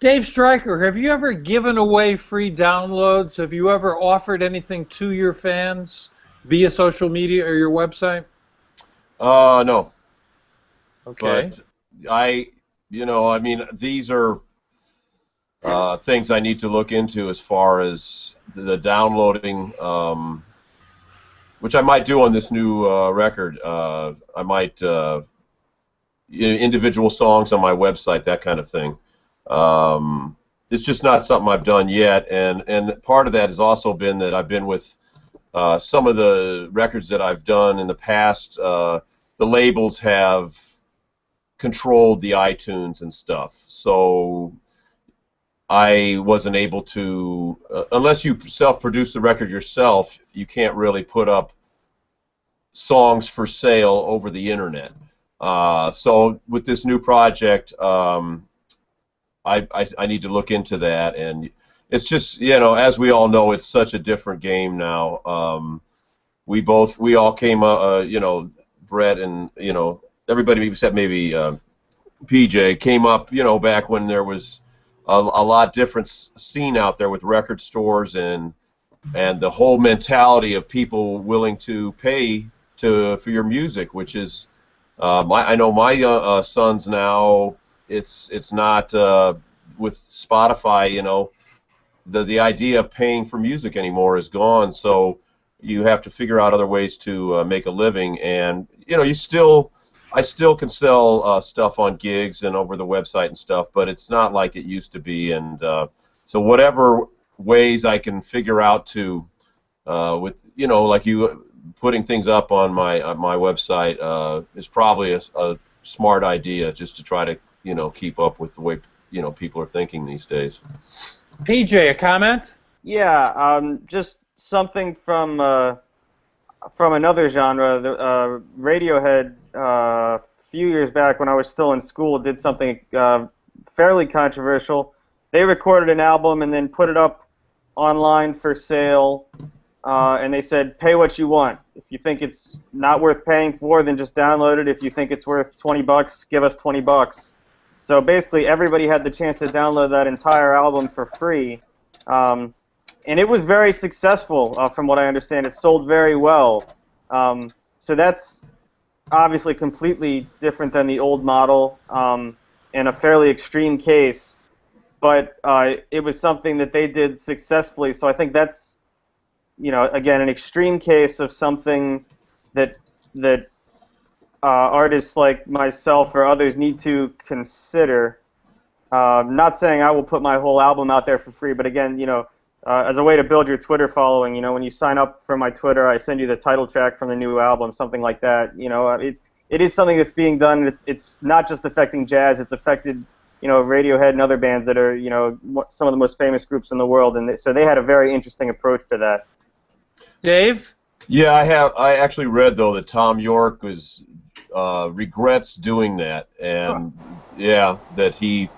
Dave Stryker, have you ever given away free downloads? Have you ever offered anything to your fans via social media or your website? No, Okay. but I mean, these are things I need to look into as far as the downloading, which I might do on this new record. I might individual songs on my website, that kind of thing. It's just not something I've done yet, and part of that has also been that I've been with some of the records that I've done in the past. The labels have controlled the iTunes and stuff, so I wasn't able to, unless you self-produce the record yourself, you can't really put up songs for sale over the internet. So with this new project, I need to look into that, and it's just, as we all know, it's such a different game now. We all came, Brett and everybody except maybe PJ came up, back when there was a lot different scene out there with record stores and the whole mentality of people willing to pay for your music, which is I know my sons now. It's not with Spotify. The idea of paying for music anymore is gone. So you have to figure out other ways to make a living, and I still can sell stuff on gigs and over the website and stuff, but it's not like it used to be. And so whatever ways I can figure out to with like you putting things up on my website is probably a smart idea, just to try to keep up with the way people are thinking these days. PJ, a comment? Yeah, just something from another genre. Radiohead, a few years back when I was still in school, did something fairly controversial. They recorded an album and then put it up online for sale, and they said, pay what you want. If you think it's not worth paying for, then just download it. If you think it's worth $20, give us $20. So basically, everybody had the chance to download that entire album for free, and it was very successful, from what I understand. It sold very well. So that's obviously completely different than the old model, and a fairly extreme case. But it was something that they did successfully. So I think that's, again, an extreme case of something that artists like myself or others need to consider. Not saying I will put my whole album out there for free, but again, as a way to build your Twitter following, when you sign up for my Twitter, I send you the title track from the new album, something like that. It is something that's being done. It's not just affecting jazz; it's affected, Radiohead and other bands that are, some of the most famous groups in the world, and so they had a very interesting approach to that. Dave? Yeah, I actually read though that Tom York regrets doing that, and that he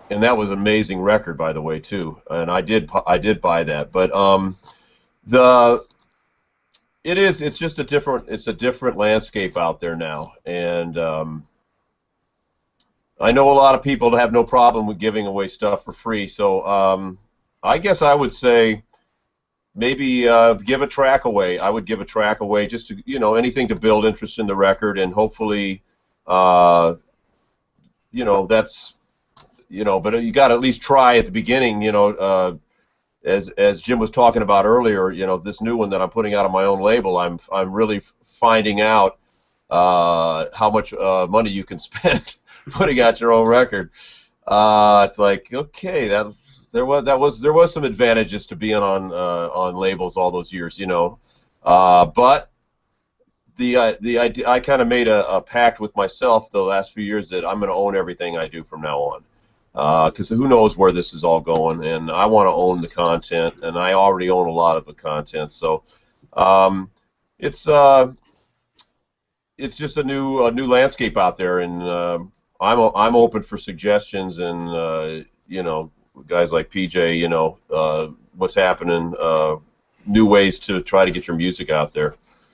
and that was an amazing record, by the way, too. And I did buy that, but it's just a different landscape out there now, and I know a lot of people have no problem with giving away stuff for free. So I guess I would say maybe give a track away. I would give a track away, just to anything to build interest in the record, and hopefully that's. But you got to at least try at the beginning, as Jim was talking about earlier, this new one that I'm putting out on my own label, I'm really finding out how much money you can spend putting out your own record. It's like, okay, there was some advantages to being on labels all those years, but the idea, I kind of made a pact with myself the last few years that I'm going to own everything I do from now on. Because who knows where this is all going, and I want to own the content, and I already own a lot of the content. So it's just a new landscape out there, and I'm open for suggestions, and guys like PJ, what's happening, new ways to try to get your music out there.